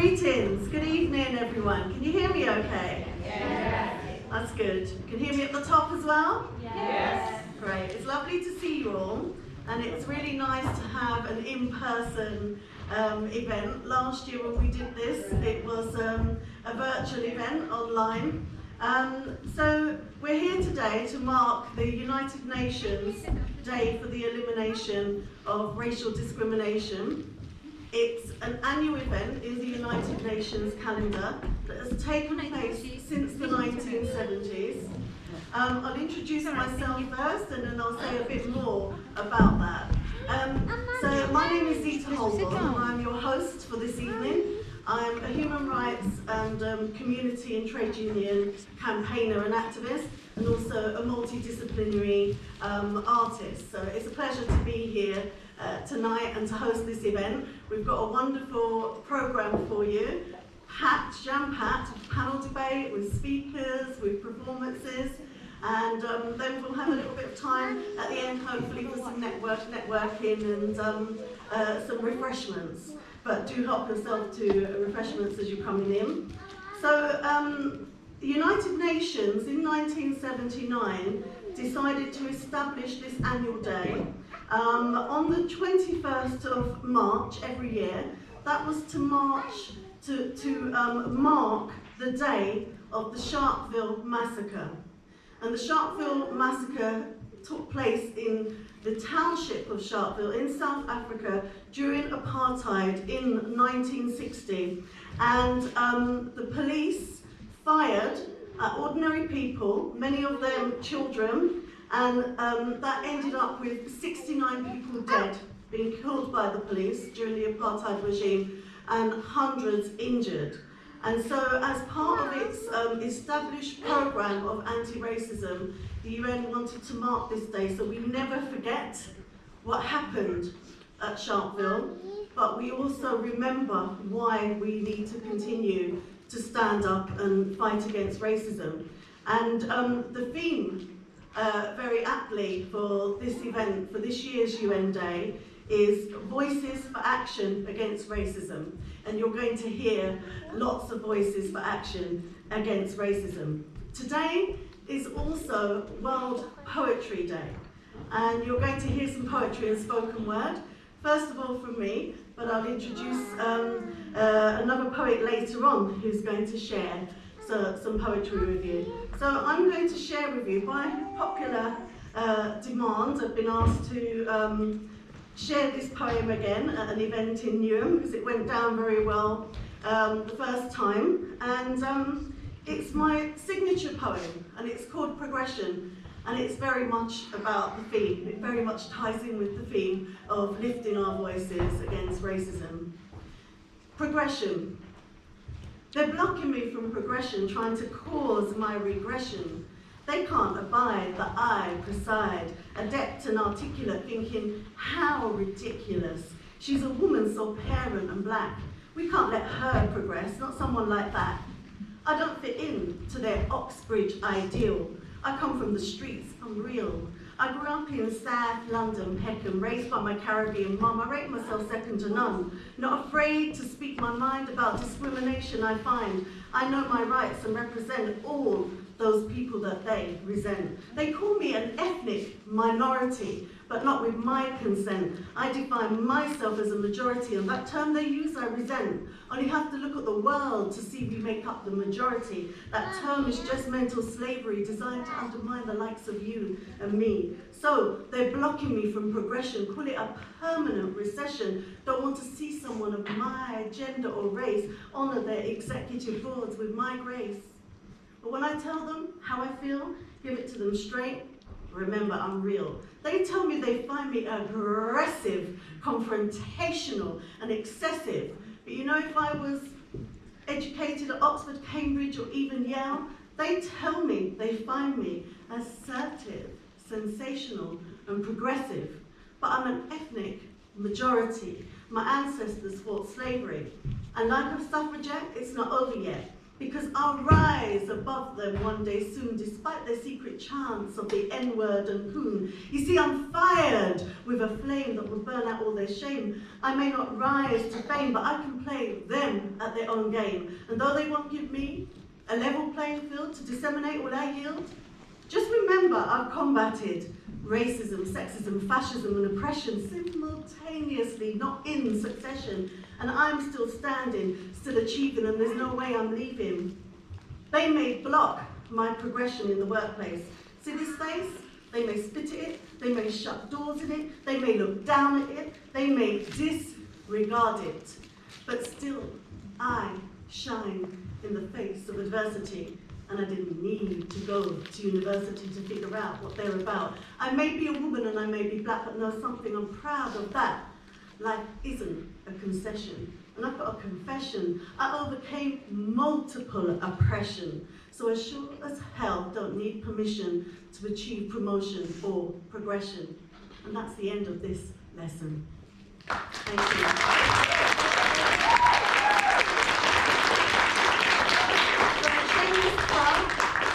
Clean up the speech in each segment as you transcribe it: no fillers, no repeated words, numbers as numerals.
Greetings, good evening everyone. Can you hear me okay? Yes. That's good. Can you hear me at the top as well? Yes. Great. It's lovely to see you all, and it's really nice to have an in-person event. Last year when we did this, it was a virtual event online. So we're here today to mark the United Nations Day for the Elimination of Racial Discrimination. It's an annual event in the United Nations calendar that has taken place since the 1970s. I'll introduce myself first and then I'll say a bit more about that. So my name is Zita Holbourne and I'm your host for this evening. I'm a human rights and community and trade union campaigner and activist, and also a multi-disciplinary artist. So it's a pleasure to be here tonight and to host this event. We've got a wonderful programme for you, jam-packed, panel debate with speakers, with performances, and then we'll have a little bit of time at the end, hopefully, for some networking and some refreshments. But do help yourself to refreshments as you're coming in. So the United Nations in 1979 decided to establish this annual day on the 21st of March every year. That was to mark the day of the Sharkville Massacre. And the Sharkville Massacre took place in the township of Sharkville in South Africa during apartheid in 1960. And the police fired at ordinary people, many of them children, and that ended up with 69 people dead, being killed by the police during the apartheid regime, and hundreds injured. And so as part of its established programme of anti-racism, the UN wanted to mark this day so we never forget what happened at Sharkville, but we also remember why we need to continue to stand up and fight against racism. And the theme, very aptly for this event, for this year's UN Day, is Voices for Action Against Racism. And you're going to hear lots of voices for action against racism. Today is also World Poetry Day. And you're going to hear some poetry and spoken word. First of all from me, but I'll introduce another poet later on who's going to share some poetry with you. So I'm going to share with you, by popular demand, I've been asked to share this poem again at an event in Newham because it went down very well the first time. And it's my signature poem, and it's called Progression. And it's very much about the theme. It very much ties in with the theme of lifting our voices against racism. Progression. They're blocking me from progression, trying to cause my regression. They can't abide that I preside, adept and articulate, thinking, how ridiculous. She's a woman, so parent and black. We can't let her progress, not someone like that. I don't fit in to their Oxbridge ideal. I come from the streets, I'm real. I grew up in South London, Peckham, raised by my Caribbean mum. I rate myself second to none. Not afraid to speak my mind about discrimination I find. I know my rights and represent all those people that they resent. They call me an ethnic minority, but not with my consent. I define myself as a majority, and that term they use I resent. Only have to look at the world to see we make up the majority. That term is just mental slavery designed to undermine the likes of you and me. So they're blocking me from progression, call it a permanent recession. Don't want to see someone of my gender or race honour their executive boards with my grace. But when I tell them how I feel, give it to them straight, remember I'm real. They tell me they find me aggressive, confrontational and excessive. But you know, if I was educated at Oxford, Cambridge or even Yale, they tell me they find me assertive, sensational and progressive. But I'm an ethnic majority. My ancestors fought slavery. And like a suffragette, it's not over yet. because I'll rise above them one day soon, despite their secret chants of the N-word and poon. You see, I'm fired with a flame that will burn out all their shame. I may not rise to fame, but I can play them at their own game. And though they won't give me a level playing field to disseminate what I yield, just remember I've combated racism, sexism, fascism, and oppression simultaneously, not in succession. And I'm still standing, still achieving, and there's no way I'm leaving. They may block my progression in the workplace. See this face? They may spit at it, they may shut doors in it, they may look down at it, they may disregard it. But still, I shine in the face of adversity. And I didn't need to go to university to figure out what they're about. I may be a woman and I may be black, but know something, I'm proud of that. Life isn't a concession. And I've got a confession. I overcame multiple oppression. So as sure as hell don't need permission to achieve promotion or progression. And that's the end of this lesson. Thank you.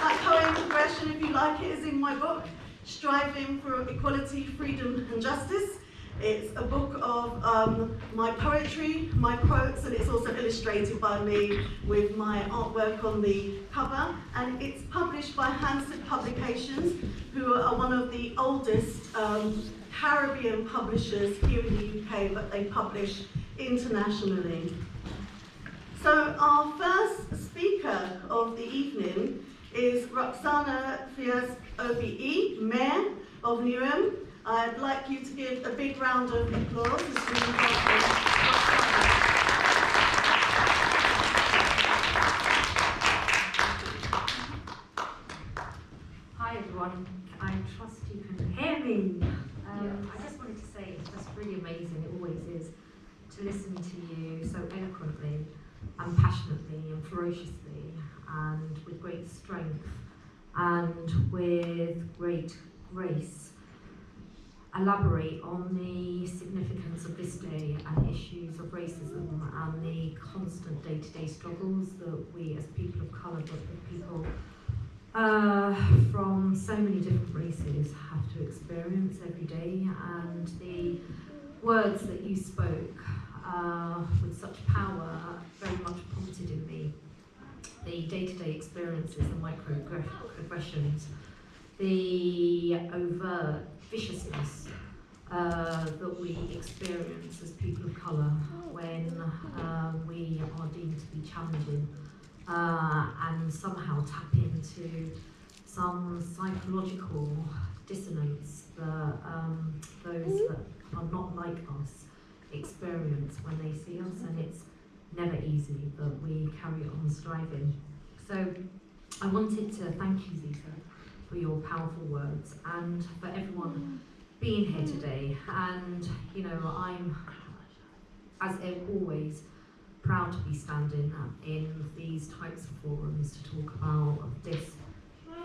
That poem progression, if you like it, is in my book, Striving for Equality, Freedom and Justice. It's a book of my poetry, my quotes, and it's also illustrated by me with my artwork on the cover. And it's published by Hansard Publications, who are one of the oldest Caribbean publishers here in the UK, but they publish internationally. So our first speaker of the evening is Roxana Fias-Obe, Mayor of Newham. I'd like you to give a big round of applause as we welcome Roxana. Hi everyone, I trust you can hear me. I just wanted to say it's just really amazing, it always is, to listen to you so eloquently and passionately and ferociously and with great strength and with great grace elaborate on the significance of this day and issues of racism and the constant day-to-day struggles that we as people of colour, but people from so many different races have to experience every day. And the words that you spoke with such power very much prompted in me the day-to-day experiences, the microaggressions, the overt viciousness that we experience as people of colour when we are deemed to be challenging and somehow tap into some psychological dissonance that those that are not like us experience when they see us, and it's never easy, but we carry on striving. So I wanted to thank you, Zita, for your powerful words and for everyone being here today. And you know, I'm, as always, proud to be standing in these types of forums to talk about this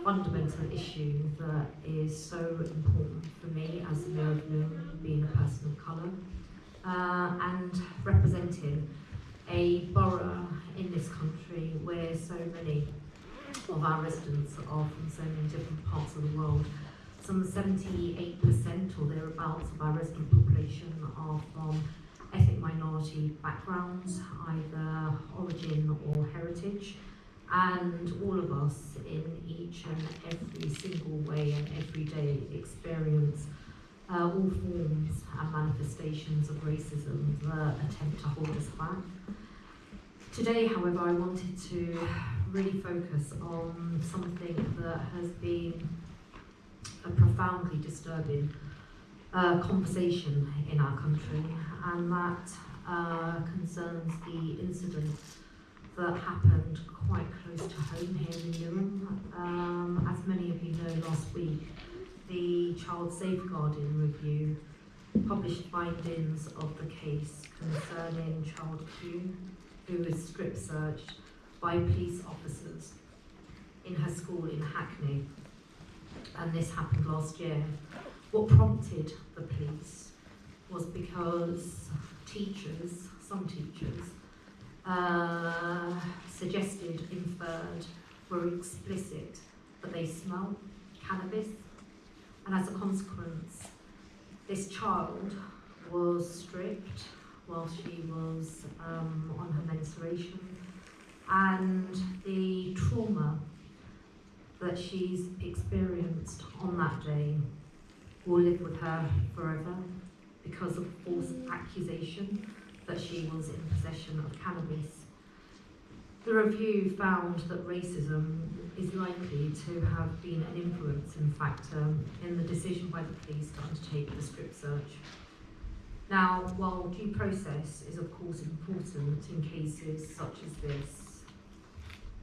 fundamental issue that is so important for me as the Mayor of Newham, being a person of colour, and representing a borough in this country where so many of our residents are from so many different parts of the world. Some 78% or thereabouts of our resident population are from ethnic minority backgrounds, either origin or heritage, and all of us in each and every single way and every day experience all forms and manifestations of racism that attempt to hold us back. Today, however, I wanted to really focus on something that has been a profoundly disturbing conversation in our country, and that concerns the incident that happened quite close to home here in Newham. As many of you know, last week the Child Safeguarding Review published findings of the case concerning child Q, who was strip searched by police officers in her school in Hackney, and this happened last year. What prompted the police was because teachers, some teachers, suggested, inferred, were explicit, but they smell cannabis. And as a consequence, this child was stripped while she was on her menstruation, and the trauma that she's experienced on that day will live with her forever because of false accusation that she was in possession of cannabis. The review found that racism is likely to have been an influencing factor in the decision by the police to undertake the strip search. Now, while due process is of course important in cases such as this,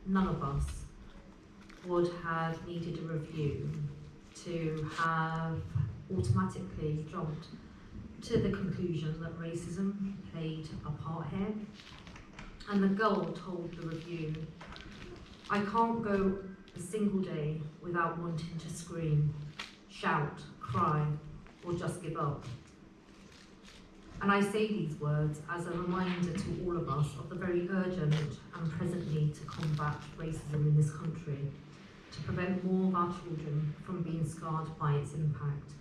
none of us would have needed a review to have automatically jumped to the conclusion that racism played a part here. And the girl told the review, "I can't go a single day without wanting to scream, shout, cry, or just give up." And I say these words as a reminder to all of us of the very urgent and present need to combat racism in this country, to prevent more of our children from being scarred by its impact.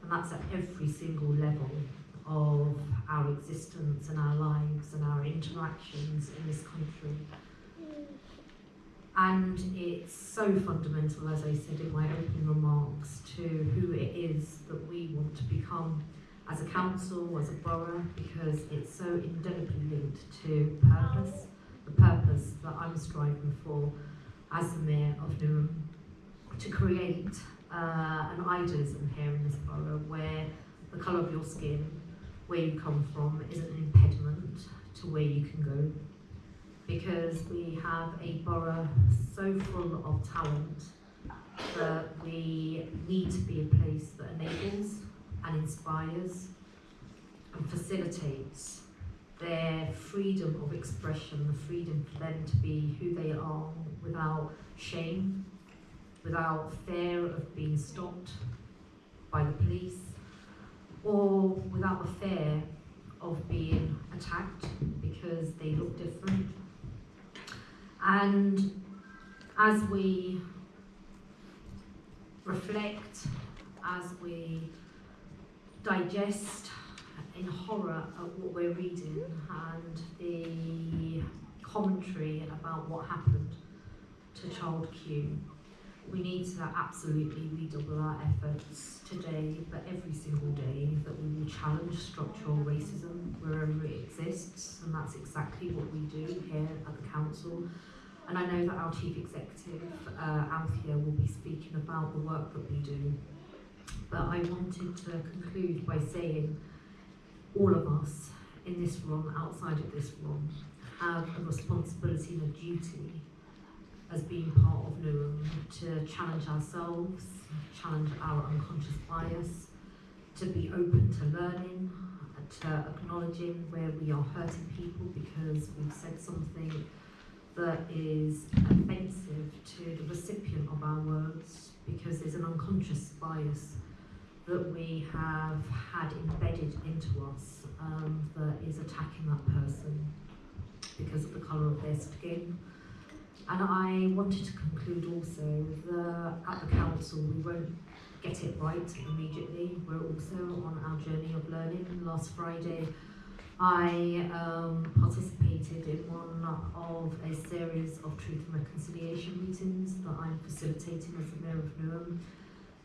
And that's at every single level of our existence and our lives and our interactions in this country. And it's so fundamental, as I said in my opening remarks, to who it is that we want to become as a council, as a borough, because it's so indelibly linked to purpose, the purpose that I'm striving for as the Mayor of Newham, to create an idealism here in this borough where the colour of your skin, where you come from, isn't an impediment to where you can go. Because we have a borough so full of talent that we need to be a place that enables and inspires and facilitates their freedom of expression, the freedom for them to be who they are without shame, without fear of being stopped by the police, or without the fear of being attacked because they look different. And as we reflect, as we digest in horror at what we're reading and the commentary about what happened to child Q, we need to absolutely redouble our efforts today, but every single day, that we will challenge structural racism wherever it exists, and that's exactly what we do here at the council. And I know that our Chief Executive, Althea, will be speaking about the work that we do. But I wanted to conclude by saying all of us in this room, outside of this room, have a responsibility and a duty as being part of Newham to challenge ourselves, challenge our unconscious bias, to be open to learning, to acknowledging where we are hurting people because we've said something that is offensive to the recipient of our words, because there's an unconscious bias that we have had embedded into us that is attacking that person because of the colour of their skin. And I wanted to conclude also that at the council we won't get it right immediately. We're also on our journey of learning. Last Friday I participated in one of a series of truth and reconciliation meetings that I'm facilitating as the Mayor of Newham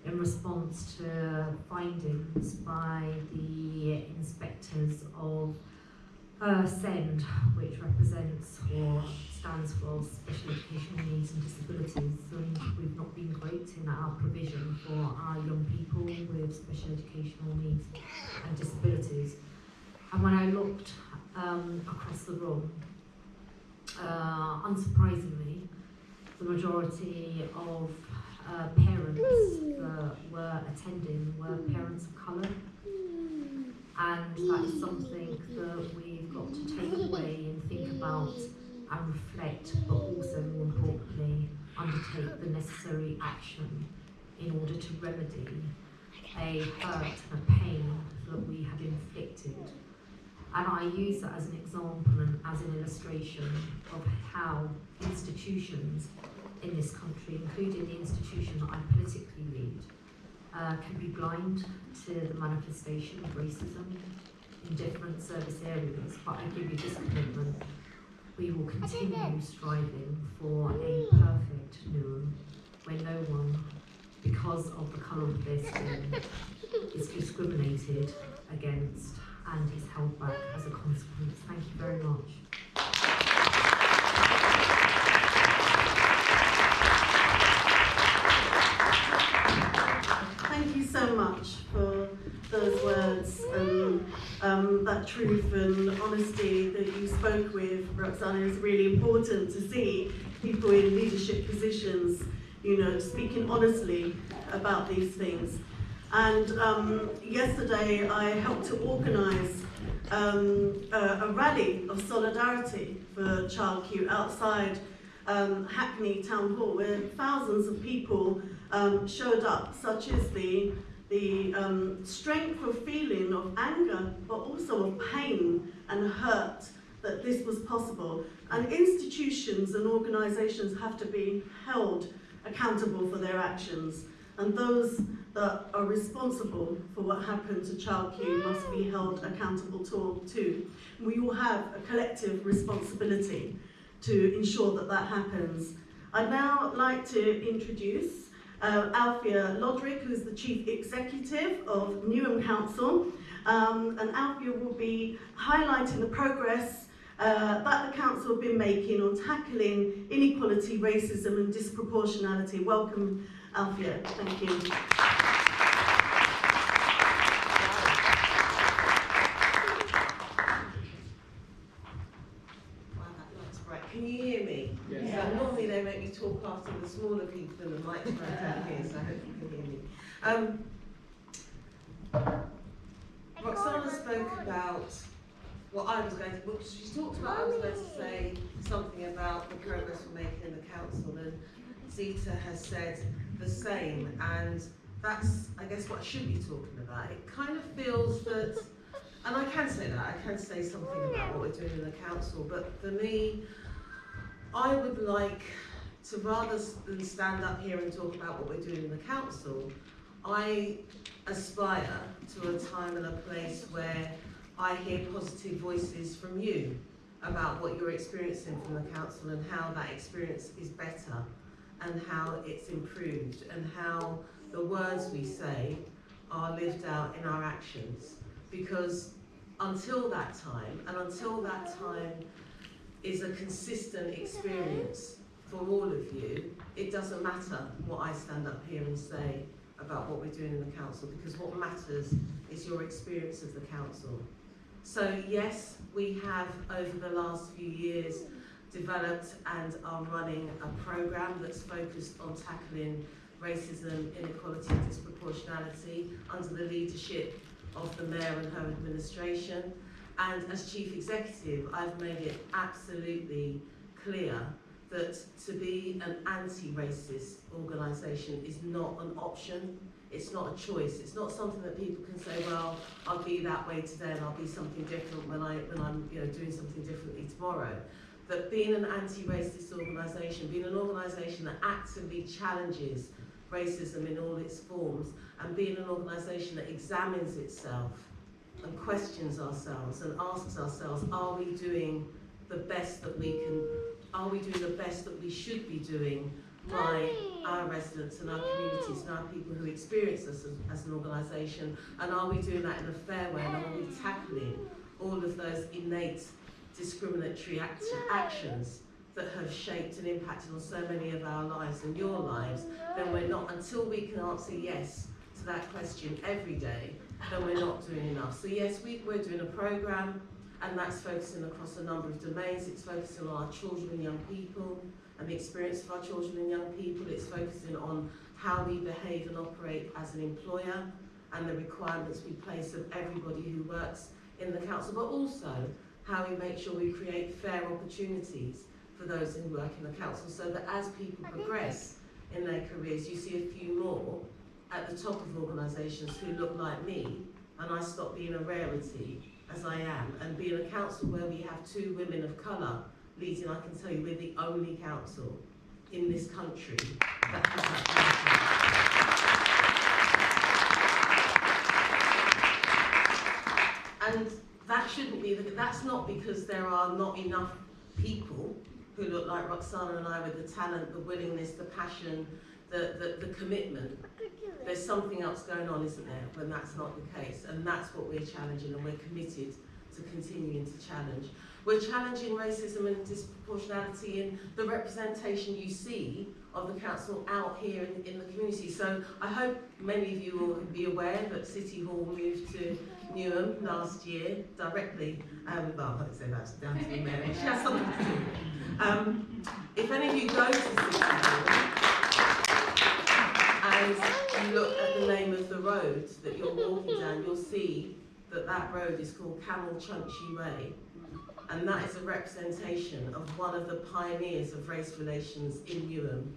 in response to findings by the inspectors of SEND, which represents or stands for Special Educational Needs and Disabilities. And we've not been great in our provision for our young people with special educational needs and disabilities. And when I looked across the room, unsurprisingly, the majority of parents that were attending were parents of colour. And that is something that we've got to take away and think about and reflect, but also, more importantly, undertake the necessary action in order to remedy a hurt and a pain that we have inflicted. And I use that as an example and as as an illustration of how institutions in this country, including the institution that I politically lead, can be blind to the manifestation of racism in different service areas. But I give you this commitment: we will continue striving for a perfect Newham, where no one, because of the colour of their skin, is discriminated against and is held back as a consequence. Thank you very much. Thank you so much for those words and that truth and honesty that you spoke with, Roxana. Is really important to see people in leadership positions, you know, speaking honestly about these things. And yesterday I helped to organise a rally of solidarity for Child Q outside Hackney Town Hall, where thousands of people showed up, such as the strength of feeling of anger, but also of pain and hurt that this was possible. And institutions and organisations have to be held accountable for their actions. And those that are responsible for what happened to Child Q must be held accountable too. We all have a collective responsibility to ensure that that happens. I'd now like to introduce Althea Lodrick, who's the Chief Executive of Newham Council. And Althea will be highlighting the progress that the Council have been making on tackling inequality, racism and disproportionality. Welcome, Althea. Thank you. Can you hear me? Yeah. So normally they make me talk after the smaller people and the mic's right down here, so I hope you can hear me. Roxana spoke about what I was going to, well, she talked about, I was going to say something about the progress we're making in the council, and Zita has said the same, and that's, I guess, what I should be talking about. It kind of feels that, and I can say that, I can say something about what we're doing in the council, but for me, I would like to, rather than stand up here and talk about what we're doing in the council, I aspire to a time and a place where I hear positive voices from you about what you're experiencing from the council and how that experience is better and how it's improved and how the words we say are lived out in our actions. Because until that time, and until that time is a consistent experience for all of you, it doesn't matter what I stand up here and say about what we're doing in the council, because what matters is your experience of the council. So yes, we have over the last few years developed and are running a programme that's focused on tackling racism, inequality and disproportionality under the leadership of the Mayor and her administration. And as Chief Executive, I've made it absolutely clear that to be an anti-racist organisation is not an option, it's not a choice, it's not something that people can say, well, I'll be that way today and I'll be something different when I'm doing something differently tomorrow. That being an anti-racist organisation, being an organisation that actively challenges racism in all its forms, and being an organisation that examines itself and questions ourselves and asks ourselves, are we doing the best that we can, are we doing the best that we should be doing by our residents and our communities and our people who experience us as an organisation, and are we doing that in a fair way, and are we tackling all of those innate discriminatory actions that have shaped and impacted on so many of our lives and your lives? Then we're not, until we can answer yes to that question every day, then we're not doing enough. So yes, we're doing a programme, and that's focusing across a number of domains. It's focusing on our children and young people and the experience of our children and young people. It's focusing on how we behave and operate as an employer and the requirements we place of everybody who works in the council, but also how we make sure we create fair opportunities for those who work in the council, so that as people progress in their careers, you see a few more at the top of organisations who look like me, and I stop being a rarity as I am, and being a council where we have 2 women of colour leading, I can tell you we're the only council in this country that has that council. And that shouldn't be, that's not because there are not enough people who look like Roxana and I with the talent, the willingness, the passion, the commitment. There's something else going on, isn't there, when that's not the case? And that's what we're challenging, and we're committed to continuing to challenge. We're challenging racism and disproportionality in the representation you see of the council out here in the community. So I hope many of you will be aware that City Hall moved to Newham last year directly. Well, I won't say that's down to the mayor, she has something to do. If any of you go to City Hall and you look at the name of the road that you're walking down, you'll see that that road is called Camel Chunchi Way. And that is a representation of one of the pioneers of race relations in Newham.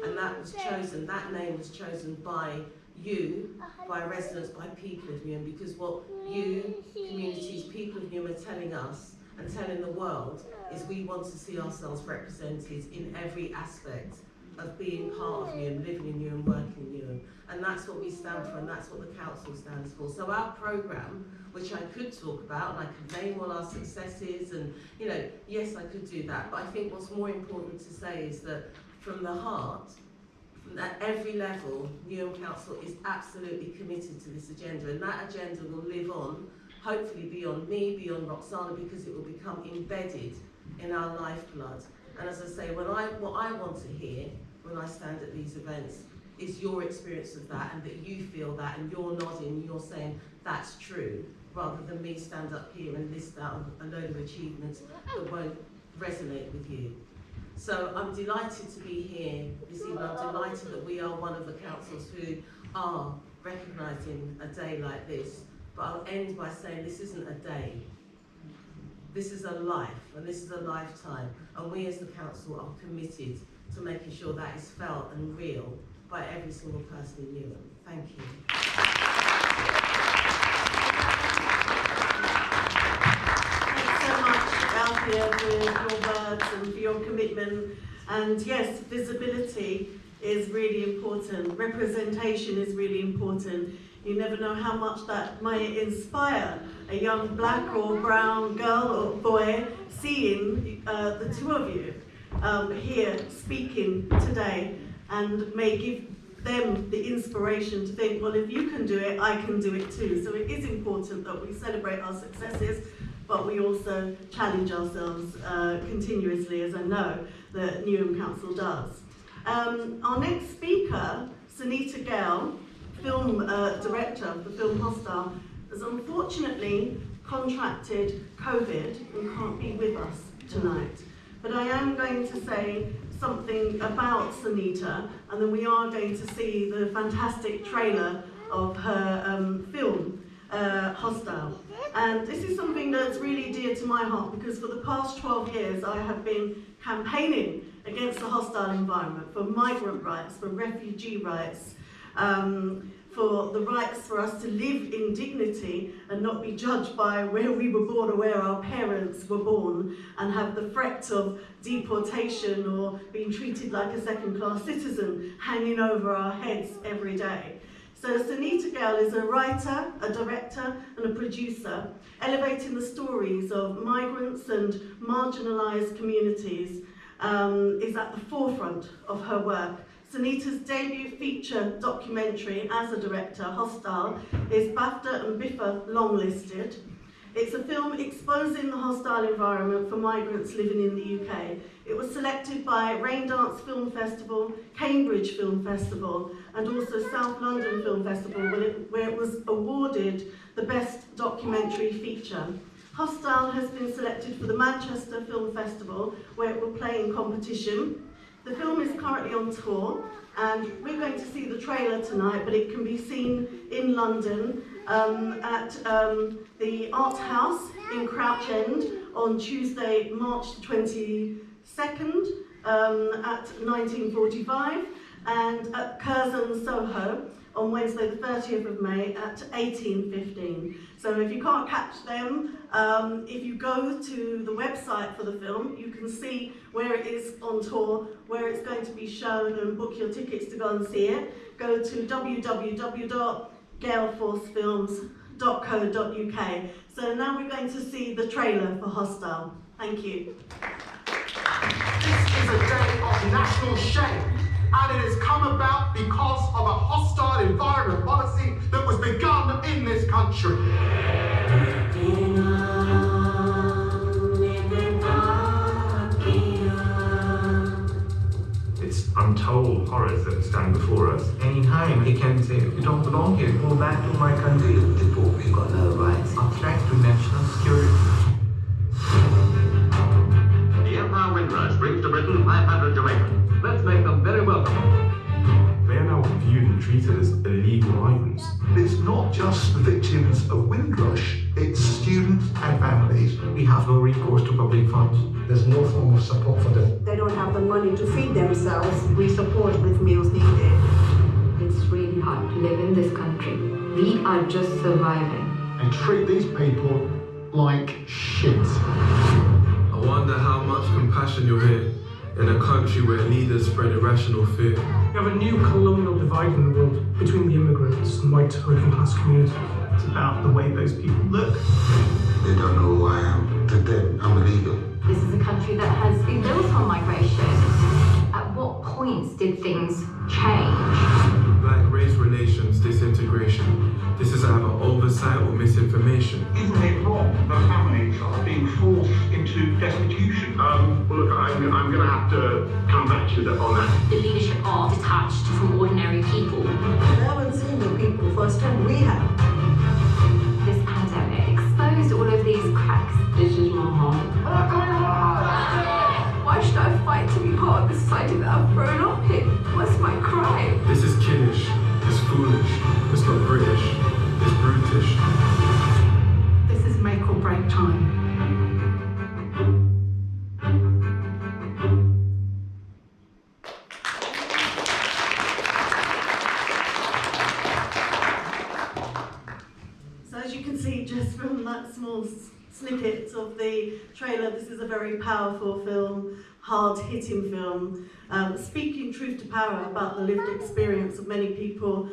And that was chosen, that name was chosen by you, by residents, by people of Newham, because what you, communities, people of Newham are telling us and telling the world is we want to see ourselves represented in every aspect of being part of Newham, living in Newham, working in Newham. And that's what we stand for, and that's what the council stands for. So our programme, which I could talk about, and I could name all our successes, and you know, yes, I could do that, but I think what's more important to say is that from the heart, at every level, Newham Council is absolutely committed to this agenda, and that agenda will live on, hopefully beyond me, beyond Roxana, because it will become embedded in our lifeblood. And as I say, what I want to hear when I stand at these events is your experience of that, and that you feel that, and you're nodding, you're saying that's true, rather than me stand up here and list out a load of achievements that won't resonate with you. So I'm delighted to be here this evening. I'm delighted that we are one of the councils who are recognising a day like this. But I'll end by saying this isn't a day. This is a life, and this is a lifetime. And we as the council are committed to making sure that is felt and real by every single person in Newham. Thank you. Thanks so much, Althea, for your words and for your commitment. And yes, visibility is really important. Representation is really important. You never know how much that might inspire a young black or brown girl or boy seeing the two of you here speaking today, and may give them the inspiration to think, well, if you can do it, I can do it too. So it is important that we celebrate our successes, but we also challenge ourselves continuously, as I know that Newham Council does. Our next speaker, Sunita Gale, film director of the film Hostile, has unfortunately contracted COVID and can't be with us tonight. But I am going to say something about Sunita, and then we are going to see the fantastic trailer of her film, Hostile. And this is something that's really dear to my heart, because for the past 12 years I have been campaigning against the hostile environment, for migrant rights, for refugee rights, for the rights for us to live in dignity and not be judged by where we were born or where our parents were born, and have the threat of deportation or being treated like a second-class citizen hanging over our heads every day. So Sunita Gale is a writer, a director and a producer, elevating the stories of migrants and marginalised communities is at the forefront of her work. Sunita's debut feature documentary as a director, Hostile, is BAFTA and BIFA longlisted. It's a film exposing the hostile environment for migrants living in the UK. It was selected by Raindance Film Festival, Cambridge Film Festival, and also South London Film Festival, where it was awarded the Best Documentary Feature. Hostile has been selected for the Manchester Film Festival, where it will play in competition. The film is currently on tour, and we're going to see the trailer tonight, but it can be seen in London at the Art House in Crouch End on Tuesday, March 22nd at 19:45, and at Curzon, Soho on Wednesday the 30th of May at 18:15. So if you can't catch them, if you go to the website for the film, you can see where it is on tour, where it's going to be shown, and book your tickets to go and see it. Go to www.galeforcefilms.co.uk. So now we're going to see the trailer for Hostile. Thank you. This is a day of national shame, and it has come about because of a hostile environment policy that was begun in this country. It's untold horrors that stand before us. Anytime he can say, you don't belong here, go back to my country. We've got no rights. A threat to national security. The Empire Windrush brings to Britain 500 Jamaicans. Let's make them very welcome. They are now viewed and treated as illegal migrants. It's not just the victims of Windrush, it's students and families. We have no recourse to public funds. There's no form of support for them. They don't have the money to feed themselves. We support with meals needed. It's really hard to live in this country. We are just surviving. And treat these people like shit. I wonder how much compassion you'll hear in a country where leaders spread irrational fear. We have a new colonial divide in the world between the immigrants and white working class community. It's about the way those people look. They don't know who I am. To them, I'm illegal. This is a country that has been built on migration. At what points did things change? Black race relations disintegration. This is either oversight or misinformation. Isn't it wrong that families are being forced into destitution? Well, look, I'm going to have to come back to you on that. The leadership are detached from ordinary people. They haven't seen the people firsthand. We have. This pandemic exposed all of these cracks. This is my home. Why should I fight to be part of the society that I've grown up in? What's my crime? This is kiddish. It's foolish. It's not British. It's brutish. This is make or break time. So as you can see just from that small snippet of the trailer, this is a very powerful film, hard-hitting film, speaking truth to power about the lived experience of many people,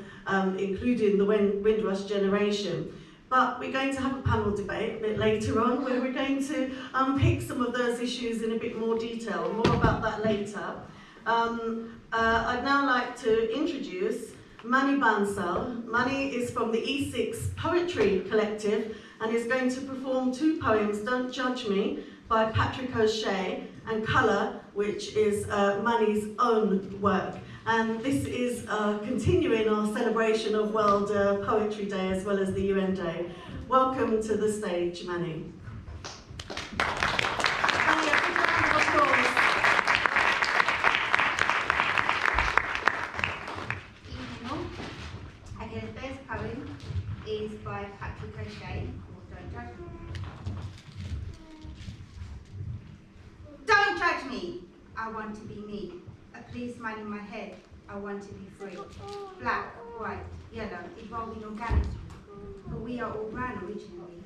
including the Windrush generation. But we're going to have a panel debate a bit later on where we're going to unpick some of those issues in a bit more detail. More about that later. I'd now like to introduce Manny Bansel. Manny is from the E6 Poetry Collective and is going to perform two poems, Don't Judge Me, by Patrick O'Shea, and Colour, which is Manny's own work. And this is continuing our celebration of World Poetry Day as well as the UN Day. Welcome to the stage, Manny. Manny, a big round of applause. Okay, the first poem is by Patrick O'Shea, called Don't Judge Me. Don't judge me! I want to be me. A policeman in my head. I want to be free. Black, white, yellow, evolving organic. But we are all brown originally.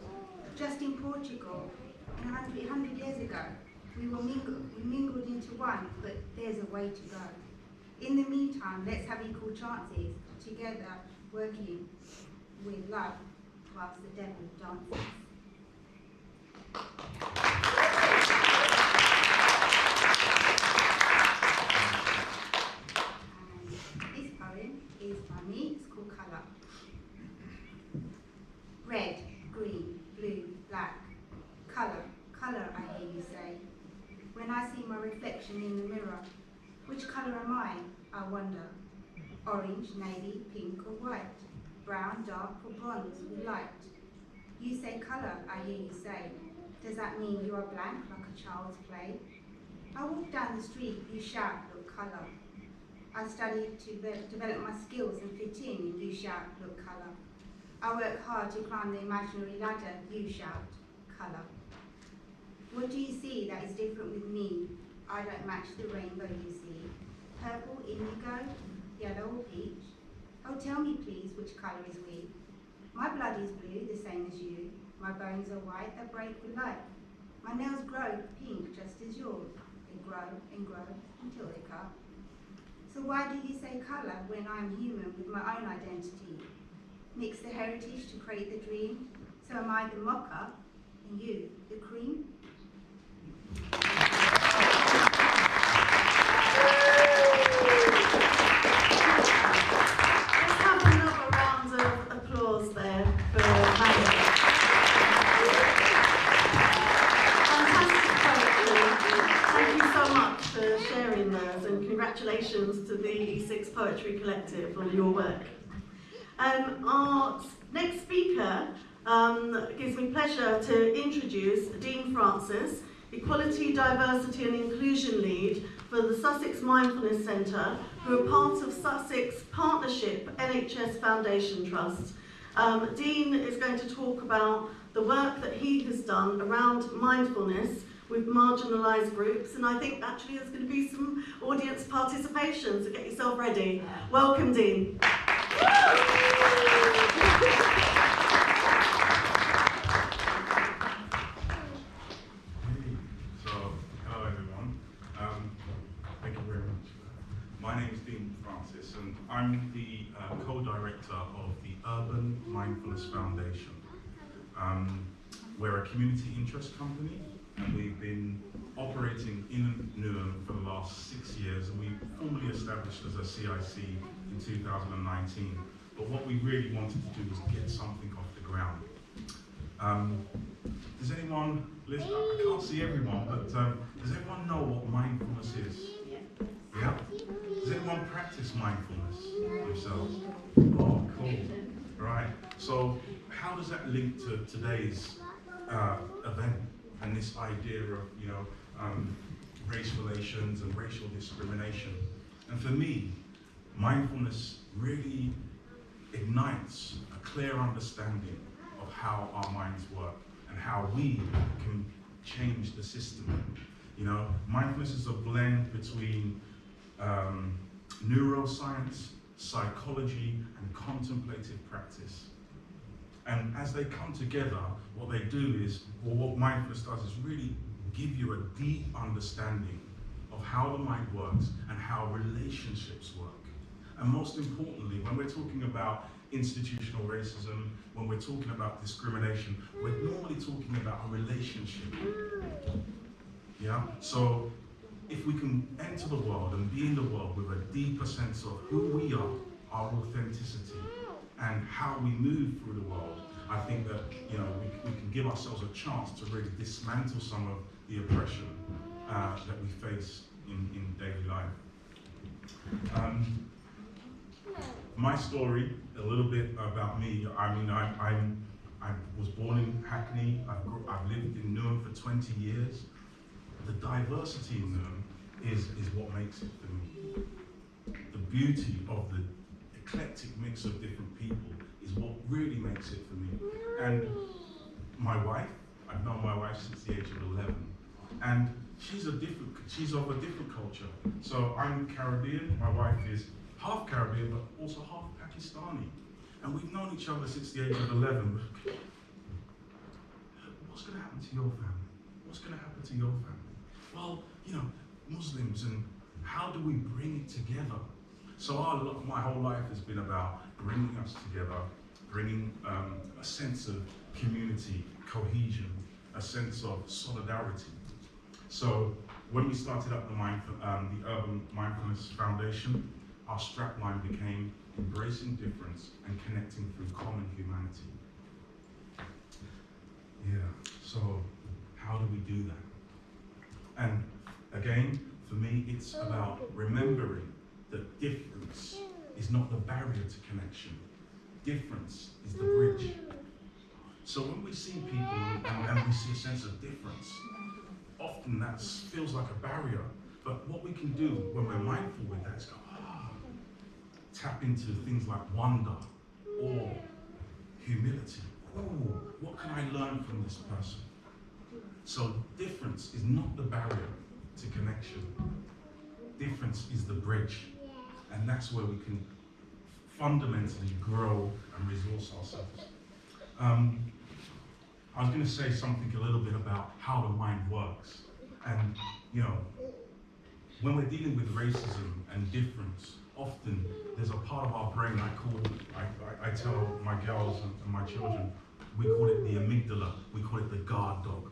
Just in Portugal, 100 years ago, we mingled into one, but there's a way to go. In the meantime, let's have equal chances, together working with love whilst the devil dances. And this poem is by me, it's called Colour. Red, green, blue, black. Colour, colour, I hear you say. When I see my reflection in the mirror, which colour am I wonder? Orange, navy, pink or white? Brown, dark or bronze with light? You say colour, I hear you say. Does that mean you are blank like a child's play? I walk down the street, you shout, look colour. I study to develop my skills and fit in, and you shout, look colour. I work hard to climb the imaginary ladder, you shout, colour. What do you see that is different with me? I don't match the rainbow you see. Purple, indigo, yellow or peach. Oh, tell me please, which colour is we? My blood is blue, the same as you. My bones are white, that break with light. My nails grow pink, just as yours. They grow and grow until they cut. So why do you say colour when I am human with my own identity? Mix the heritage to create the dream. So am I the mocha and you the cream? Let's have another round of applause there for Manny. Fantastic poetry. Thank you so much for sharing those, and congratulations to the E6 Poetry Collective on your work. Our next speaker gives me pleasure to introduce Dean Francis, Equality, Diversity and Inclusion Lead for the Sussex Mindfulness Centre, who are part of Sussex Partnership NHS Foundation Trust. Dean is going to talk about the work that he has done around mindfulness with marginalised groups, and I think actually there's going to be some audience participation, so get yourself ready. Welcome, Dean. Hello everyone. Thank you very much. My name is Dean Francis, and I'm the co-director of the Urban Mindfulness Foundation. We're a community interest company, and we've been operating in Newham for the last 6 years, and we formally established as a CIC in 2019. But what we really wanted to do was get something off the ground. Does anyone listen? I can't see everyone, but does everyone know what mindfulness is? Yeah? Does anyone practice mindfulness themselves? Oh, cool. Right. So how does that link to today's event and this idea of, race relations and racial discrimination? And for me, mindfulness really ignites a clear understanding of how our minds work and how we can change the system. Mindfulness is a blend between neuroscience, psychology, and contemplative practice. And as they come together, what they do is, or what mindfulness does is really give you a deep understanding of how the mind works and how relationships work. And most importantly, when we're talking about institutional racism, when we're talking about discrimination, we're normally talking about a relationship. Yeah? So if we can enter the world and be in the world with a deeper sense of who we are, our authenticity, and how we move through the world, I think that we can give ourselves a chance to really dismantle some of the oppression that we face in daily life. My story, a little bit about me. I mean, I was born in Hackney. I've lived in Newham for 20 years. The diversity in Newham is what makes it for me. The beauty of the eclectic mix of different people is what really makes it for me. And my wife, I've known my wife since the age of 11, and she's of a different culture. So I'm Caribbean, my wife is half Caribbean, but also half Pakistani. And we've known each other since the age of 11. What's going to happen to your family? What's going to happen to your family? Well, Muslims, and how do we bring it together? So my whole life has been about bringing us together, bringing a sense of community, cohesion, a sense of solidarity. So when we started up the Urban Mindfulness Foundation, our strapline became embracing difference and connecting through common humanity. Yeah, so how do we do that? And again, for me, it's about remembering that difference is not the barrier to connection. Difference is the bridge. So when we see people and we see a sense of difference, often that feels like a barrier. But what we can do when we're mindful with that is go, tap into things like wonder or humility. Oh, what can I learn from this person? So difference is not the barrier to connection. Difference is the bridge. And that's where we can fundamentally grow and resource ourselves. I was going to say something a little bit about how the mind works. And, you know, when we're dealing with racism and difference, often there's a part of our brain I tell my girls and my children, we call it the amygdala, we call it the guard dog.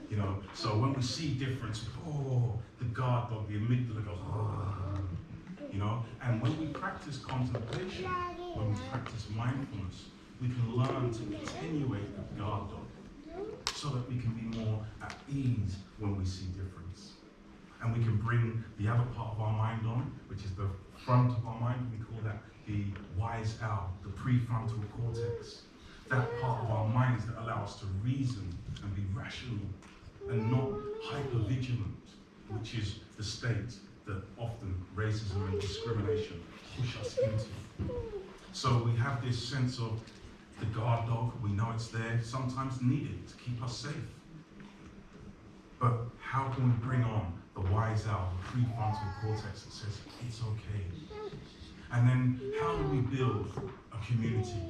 You know, so when we see difference, oh, the guard dog, the amygdala goes, oh. You know, and when we practice contemplation, when we practice mindfulness, we can learn to attenuate the guard dog so that we can be more at ease when we see difference. And we can bring the other part of our mind on, which is the front of our mind. We call that the wise owl, the prefrontal cortex. That part of our minds that allow us to reason and be rational and not hypervigilant, which is the state that often racism and discrimination push us into. So we have this sense of the guard dog, we know it's there, sometimes needed to keep us safe. But how can we bring on the wise owl, the prefrontal cortex that says, it's okay? And then how do we build a community?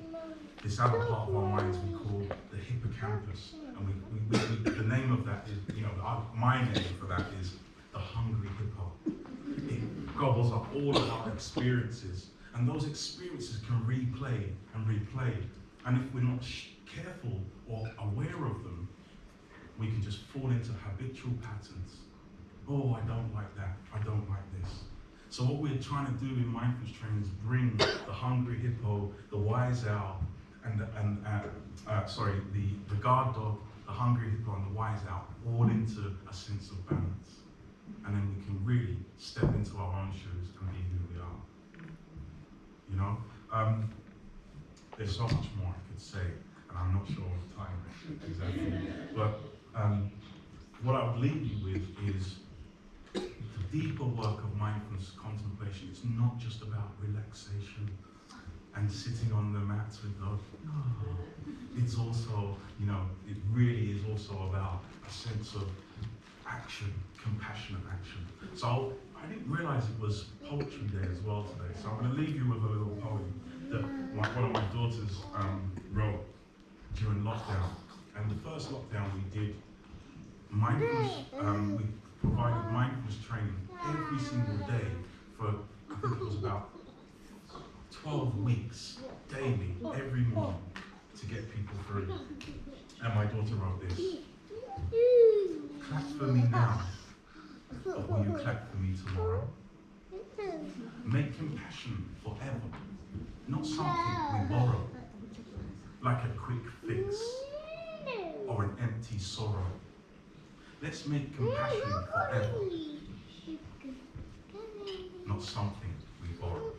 This other part of our minds we call the hippocampus. And the name of that is, you know, my name for that is the hungry hippo. It gobbles up all of our experiences, and those experiences can replay and replay. And if we're not careful or aware of them, we can just fall into habitual patterns. Oh, I don't like that. I don't like this. So what we're trying to do in mindfulness training is bring the hungry hippo, the wise owl, and the guard dog, the hungry hippo, and the wise owl all into a sense of balance. And then we can really step into our own shoes and be who we are. You know? There's so much more I could say, and I'm not sure of time exactly. But what I would leave you with is the deeper work of mindfulness contemplation. It's not just about relaxation and sitting on the mats with those. No. It's also, you know, it really is also about a sense of action, compassionate action. So I didn't realize it was poetry day as well today. So I'm going to leave you with a little poem that one of my daughters wrote during lockdown. And the first lockdown we did mindfulness, we provided mindfulness training every single day for, I think it was about 12 weeks, daily, every morning, to get people through. And my daughter wrote this: clap for me now, but will you clap for me tomorrow? Make compassion forever, not something we borrow, like a quick fix or an empty sorrow. Let's make compassion forever, not something we borrow.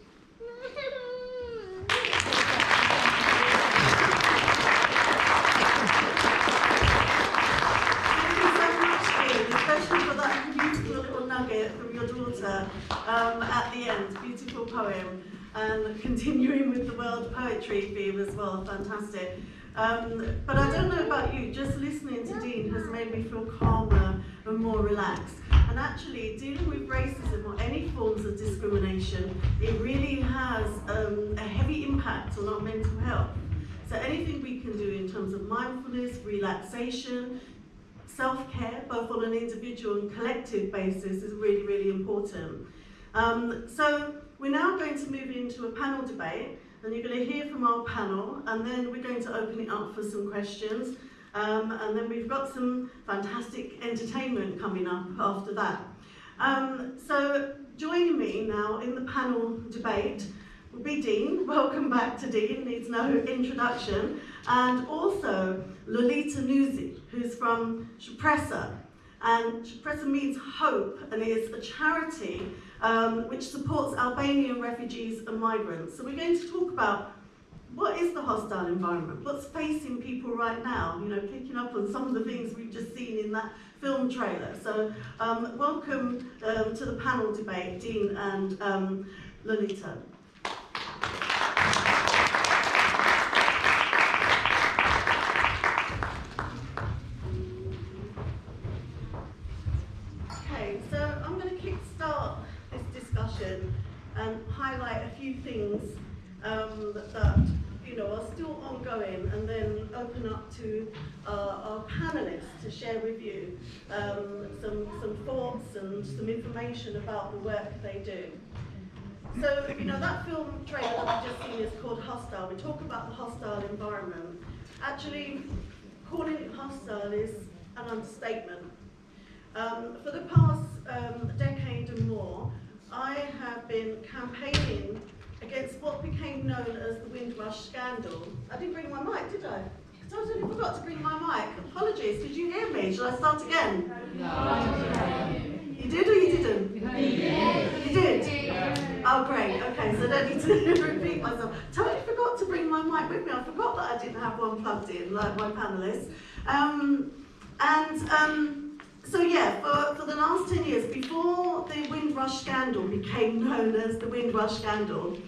Especially for that beautiful little nugget from your daughter at the end. Beautiful poem, and continuing with the world poetry theme as well. Fantastic. But I don't know about you, just listening to Dean has made me feel calmer and more relaxed. And actually, dealing with racism or any forms of discrimination, it really has a heavy impact on our mental health. So anything we can do in terms of mindfulness, relaxation, self-care, both on an individual and collective basis, is really, really important. So we're now going to move into a panel debate, and you're going to hear from our panel, and then we're going to open it up for some questions. And then we've got some fantastic entertainment coming up after that. So joining me now in the panel debate will be Dean. Welcome back to Dean, needs no introduction. And also Lolita Nuzi, who's from Shpresa. And Shpresa means hope, and is a charity which supports Albanian refugees and migrants. So we're going to talk about what is the hostile environment, what's facing people right now, you know, picking up on some of the things we've just seen in that film trailer. So welcome to the panel debate, Dean and Lolita. Okay, so I'm going to kickstart this discussion and highlight a up to our panelists to share with you some thoughts and some information about the work they do. So, you know, that film trailer that we've just seen is called Hostile. We talk about the hostile environment. Actually, calling it hostile is an understatement. For the past decade and more, I have been campaigning against what became known as the Windrush scandal. I didn't bring my mic, did I? I totally forgot to bring my mic. Apologies, did you hear me? Shall I start again? No. You did or you didn't? You did? Oh great, okay, so I don't need to repeat myself. Totally forgot to bring my mic with me. I forgot that I didn't have one plugged in, like my panellists. So yeah, for the last 10 years, before the Windrush scandal became known as the Windrush scandal,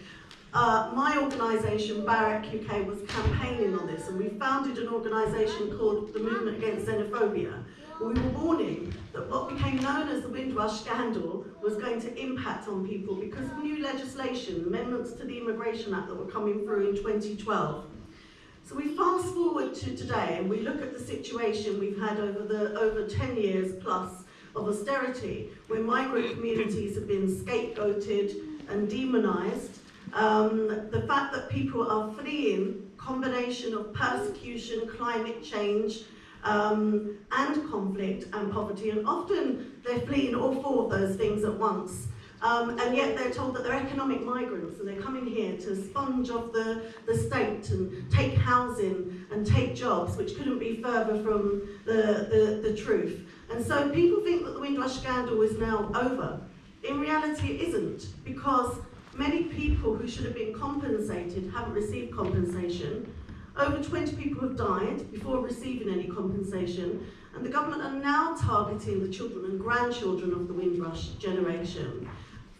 my organisation, Barrack UK, was campaigning on this, and we founded an organisation called the Movement Against Xenophobia. We were warning that what became known as the Windrush scandal was going to impact on people because of new legislation, amendments to the Immigration Act that were coming through in 2012. So we fast forward to today and we look at the situation we've had over 10 years plus of austerity, where migrant communities have been scapegoated and demonised. The fact that people are fleeing combination of persecution, climate change, and conflict and poverty, and often they're fleeing all four of those things at once. And yet they're told that they're economic migrants and they're coming here to sponge off the state and take housing and take jobs, which couldn't be further from the truth. And so people think that the Windrush scandal is now over. In reality it isn't, because many people who should have been compensated haven't received compensation. Over 20 people have died before receiving any compensation, and the government are now targeting the children and grandchildren of the Windrush generation.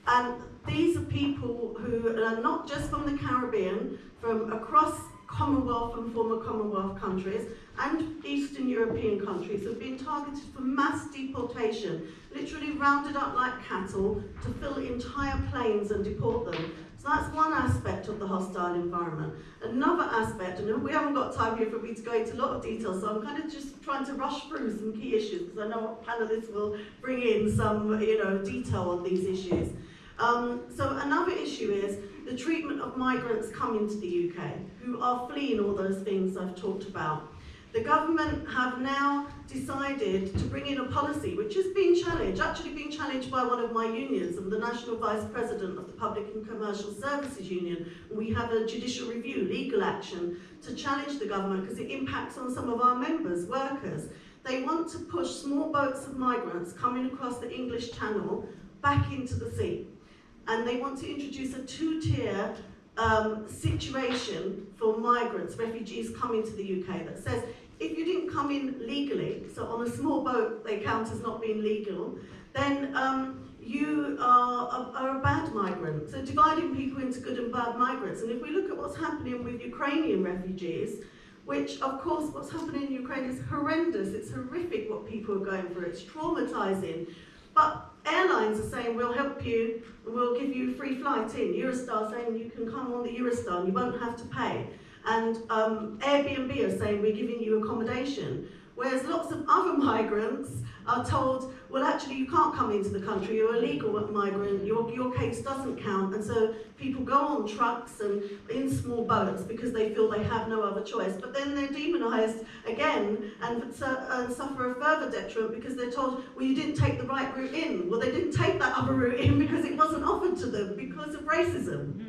And these are people who are not just from the Caribbean, from across Commonwealth and former Commonwealth countries and Eastern European countries have been targeted for mass deportation, literally rounded up like cattle to fill entire planes and deport them. So that's one aspect of the hostile environment. Another aspect, and we haven't got time here for me to go into a lot of detail, so I'm kind of just trying to rush through some key issues because I know our panelists will bring in some, detail on these issues. So another issue is the treatment of migrants coming to the UK who are fleeing all those things I've talked about. The government have now decided to bring in a policy which has been challenged, actually being challenged by one of my unions. I'm the National Vice President of the Public and Commercial Services Union. We have a judicial review, legal action, to challenge the government because it impacts on some of our members, workers. They want to push small boats of migrants coming across the English Channel back into the sea. And they want to introduce a two-tier situation for migrants, refugees coming to the UK that says, if you didn't come in legally, so on a small boat they count as not being legal, then you are a bad migrant. So dividing people into good and bad migrants. And if we look at what's happening with Ukrainian refugees, which of course what's happening in Ukraine is horrendous, it's horrific what people are going through, it's traumatizing. But airlines are saying, we'll help you and we'll give you a free flight in. Eurostar saying you can come on the Eurostar and you won't have to pay. And Airbnb are saying we're giving you accommodation. Whereas lots of other migrants are told, well actually you can't come into the country, you're a legal migrant, your case doesn't count. And so people go on trucks and in small boats because they feel they have no other choice. But then they're demonised again and suffer a further detriment because they're told, well you didn't take the right route in. Well they didn't take that other route in because it wasn't offered to them because of racism.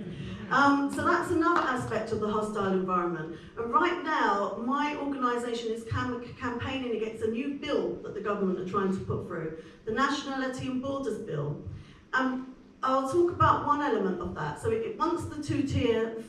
So that's another aspect of the hostile environment. And right now, my organisation is campaigning against a new bill that the government are trying to put through, the Nationality and Borders Bill. I'll talk about one element of that. So it wants the two-tier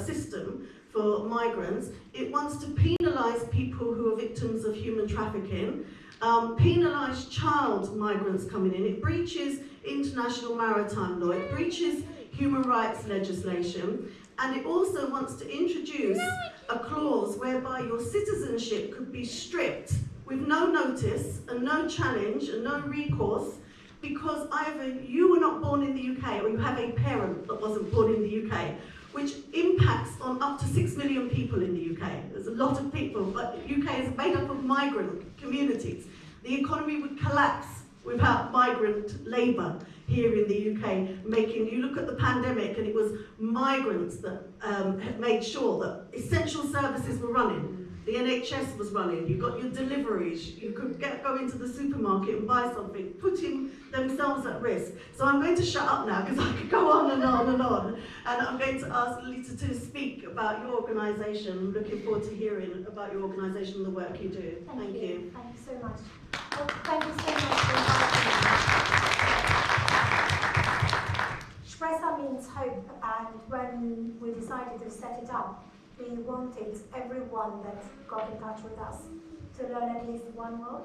system for migrants. It wants to penalise people who are victims of human trafficking, penalise child migrants coming in. It breaches international maritime law. It breaches human rights legislation, and it also wants to introduce a clause whereby your citizenship could be stripped with no notice and no challenge and no recourse because either you were not born in the UK or you have a parent that wasn't born in the UK, which impacts on up to 6 million people in the UK. There's a lot of people, but the UK is made up of migrant communities. The economy would collapse without migrant labour here in the UK, you look at the pandemic and it was migrants that had made sure that essential services were running. The NHS was running, you got your deliveries, you could go into the supermarket and buy something, putting themselves at risk. So I'm going to shut up now because I could go on and on and on. And I'm going to ask Lita to speak about your organisation. I'm looking forward to hearing about your organisation and the work you do. Thank you. Thank you so much. Well, thank you so much for inviting me. Expressa means hope, and when we decided to set it up, we wanted everyone that got in touch with us to learn at least one word,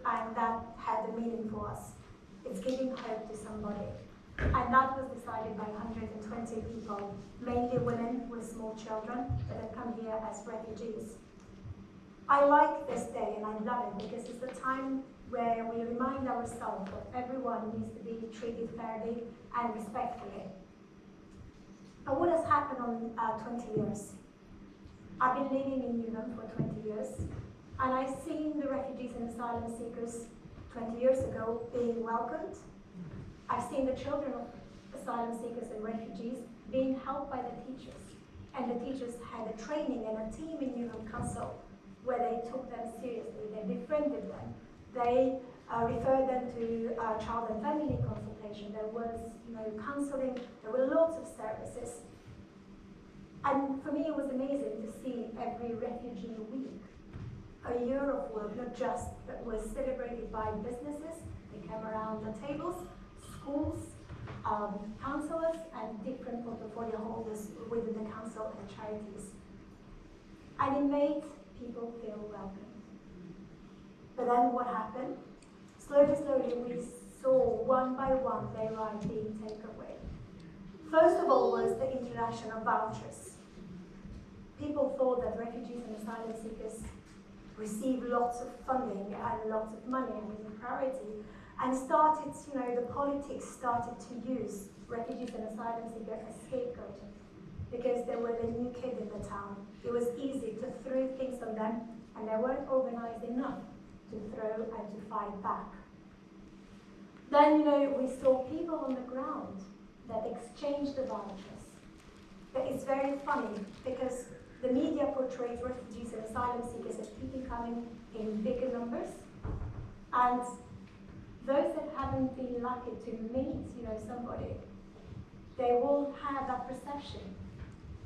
and that had a meaning for us. It's giving hope to somebody. And that was decided by 120 people, mainly women with small children that have come here as refugees. I like this day and I love it because it's a time where we remind ourselves that everyone needs to be treated fairly and respectfully. But what has happened on 20 years? I've been living in Newham for 20 years, and I've seen the refugees and asylum seekers 20 years ago being welcomed. I've seen the children of asylum seekers and refugees being helped by the teachers, and the teachers had a training and a team in Newham Council where they took them seriously, they befriended them, they referred them to child and family consultation. There was, counselling. There were lots of services. And for me, it was amazing to see every refugee week, a year of work, not just that was celebrated by businesses. They came around the tables, schools, councillors, and different portfolio holders within the council and charities. And it made people feel welcome. But then what happened? Slowly, we saw one by one their right being taken away. First of all was the introduction of vouchers. People thought that refugees and asylum seekers received lots of funding and lots of money and was a priority, and started, the politics started to use refugees and asylum seekers as scapegoat because they were the new kid in the town. It was easy to throw things on them, and they weren't organized enough to throw and to fight back. Then, we saw people on the ground that exchanged the vouchers. But it's very funny because the media portrays refugees and asylum seekers as people coming in bigger numbers, and those that haven't been lucky to meet, somebody, they will have that perception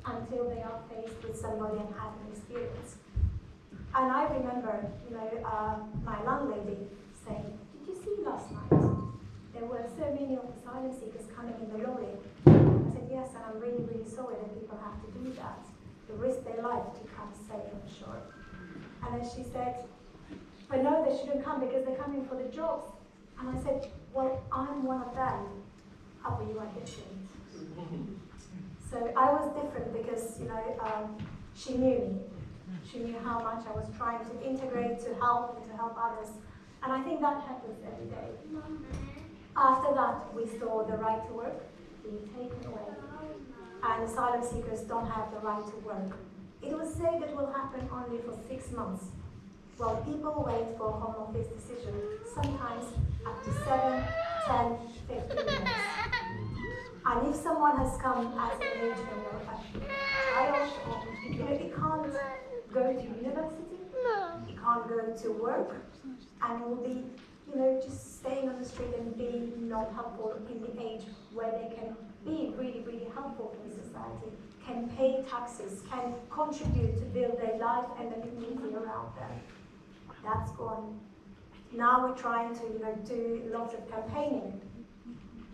until they are faced with somebody and have an experience. And I remember, my landlady saying, "Did you see last night? There were so many of asylum seekers coming in the lorry." I said, "Yes, and I'm really, really sorry that people have to do that. They risk their life to come safe on shore." And then she said, "But no, they shouldn't come because they're coming for the jobs." And I said, "Well, I'm one of them. How are you are different?" So I was different because, she knew me. She knew how much I was trying to integrate, to help, and to help others. And I think that happens every day. After that, we saw the right to work being taken away. And asylum seekers don't have the right to work. It was said it will happen only for 6 months, while people wait for a Home Office decision, sometimes up to 7, 10, 15 years. And if someone has come as an age or a child, or it can't go to university, it can't go to work, and will be, just staying on the street and being not helpful in the age where they can be really, really helpful in society, can pay taxes, can contribute to build their life and the community around them. That's gone. Now we're trying to, do lots of campaigning,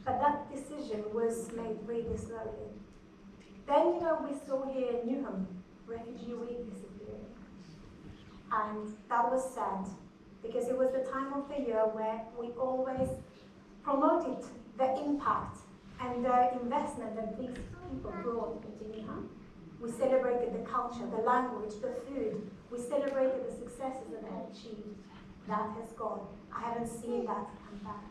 but that decision was made really slowly. Then, we saw here in Newham, Refugee Week disappearing. And that was sad, because it was the time of the year where we always promoted the impact and the investment that these people brought into Newham. We celebrated the culture, the language, the food. We celebrated the successes that they had achieved. That has gone. I haven't seen that come back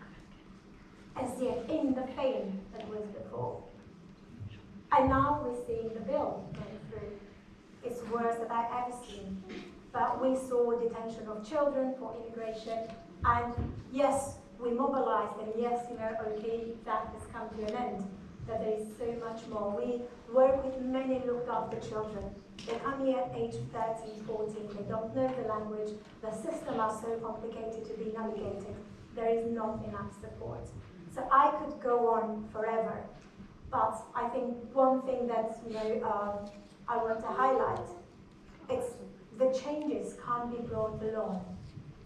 as yet in the fame that was before. And now we're seeing the bill going through. It's worse than I've ever seen. But we saw detention of children for immigration, and yes, we mobilized, and yes, okay, that has come to an end, that there is so much more. We work with many looked after children. They come here at age 13, 14, they don't know the language, the system are so complicated to be navigated. There is not enough support. So I could go on forever, but I think one thing that I want to highlight, it's the changes can't be brought alone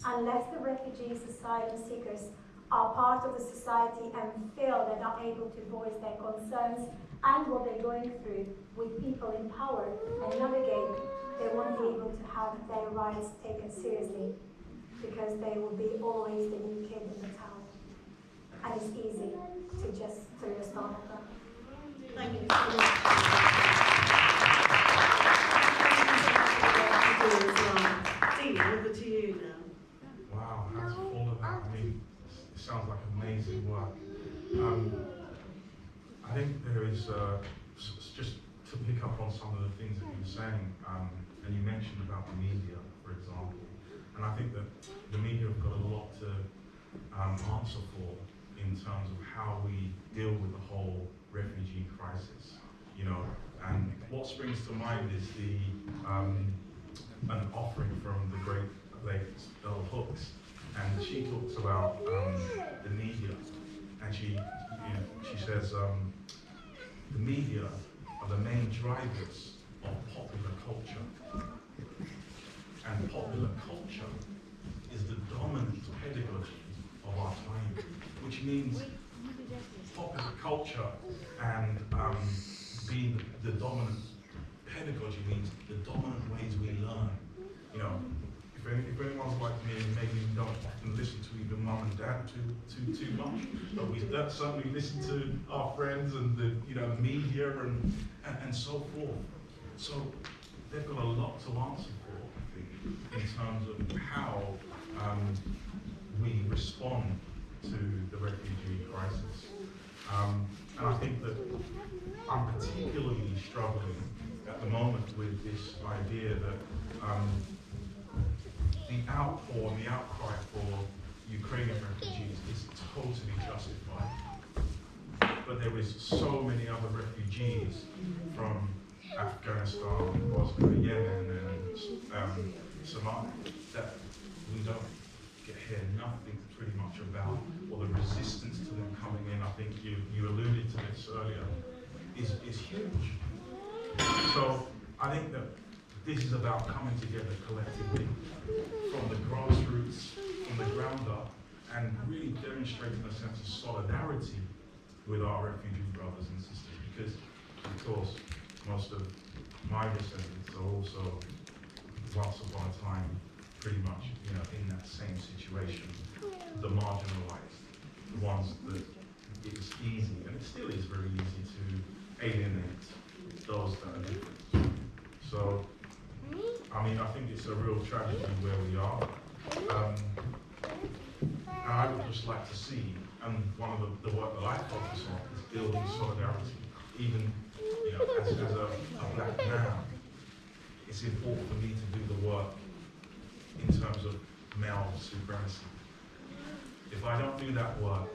unless the refugees, asylum seekers are part of the society and feel they're not able to voice their concerns and what they're going through with people in power and navigate. They won't be able to have their rights taken seriously because they will be always the new kid in the town. And it's easy to just throw a stone at them. Thank you so much. Dina, over to you now. Wow, that's all of that. I mean, it sounds like amazing work. I think there is, just to pick up on some of the things that you were saying, and you mentioned about the media, for example, and I think that the media have got a lot to answer for in terms of how we deal with the whole refugee crisis, and what springs to mind is an offering from the great late Bell Hooks, and she talks about the media, and she says the media are the main drivers of popular culture, and popular culture is the dominant pedagogy of our time, which means popular culture and being the dominant pedagogy means the dominant ways we learn. If anyone's like me, and maybe we don't often listen to even mum and dad too much, but we certainly listen to our friends and the media and so forth. So they've got a lot to answer for, I think, in terms of how we respond to the refugee crisis. And I think that I'm particularly struggling at the moment with this idea that the outpour and the outcry for Ukrainian refugees is totally justified. But there is so many other refugees from Afghanistan, Bosnia, Yemen, and Somalia that we don't hear nothing pretty much about, or the resistance to them coming in. I think you alluded to this earlier, is huge. So I think that this is about coming together collectively from the grassroots, from the ground up, and really demonstrating a sense of solidarity with our refugee brothers and sisters, because of course most of my descendants are also once upon a time pretty much in that same situation, the marginalized, the ones that it's easy, and it still is very easy to alienate those that are different. So I mean, I think it's a real tragedy where we are. And I would just like to see, and one of the work that I focus on is building solidarity. Even as a black man, it's important for me to do the work in terms of male supremacy. If I don't do that work,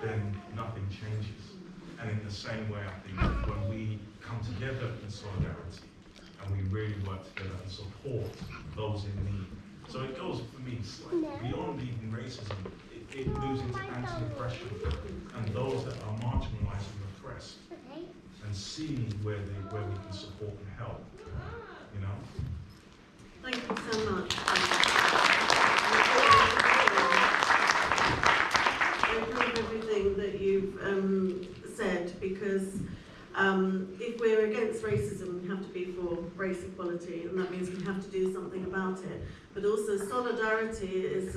then nothing changes. And in the same way, I think that when we come together in solidarity, and we really work together and support those in need. So it goes, for me, slightly beyond even racism. It moves into anti-oppression and those that are marginalized and oppressed, and seeing where we can support and help. Thank you so much. I agree with everything that you've said, because if we're against racism, we have to be for race equality, and that means we have to do something about it. But also solidarity is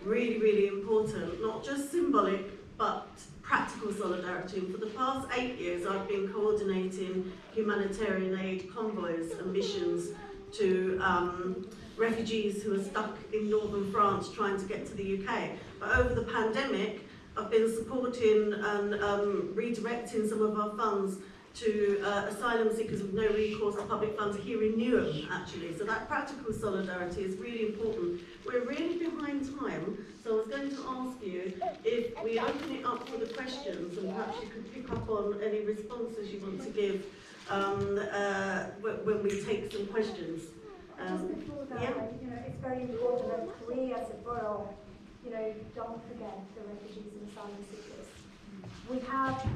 really, really important, not just symbolic, but practical solidarity. And for the past 8 years, I've been coordinating humanitarian aid convoys and missions to refugees who are stuck in northern France trying to get to the UK. But over the pandemic, I've been supporting and redirecting some of our funds to asylum seekers with no recourse to public funds here in Newham, actually. So that practical solidarity is really important. We're really behind time, so I was going to ask you if we open it up for the questions, and perhaps you could pick up on any responses you want to give when we take some questions. Just before that, it's very important that we as a borough, don't forget the refugees and asylum seekers. We have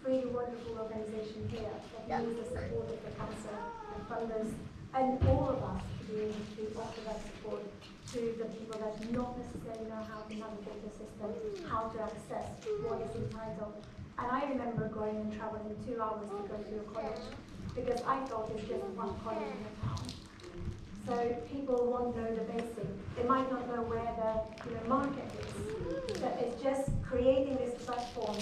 really wonderful organisation here that needs the support of the council, the funders, and all of us to be able to offer that support to the people that not necessarily know how to navigate the system, how to access what is entitled. And I remember going and travelling 2 hours to go to a college because I thought it's just one college in the town. So people won't know the basic. They might not know where the market is. So it's just creating this platform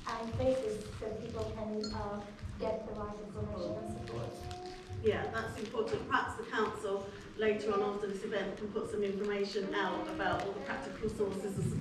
and places so people can get the right information and support. Yeah, that's important. Perhaps the council later on after this event can put some information out about all the practical sources of support.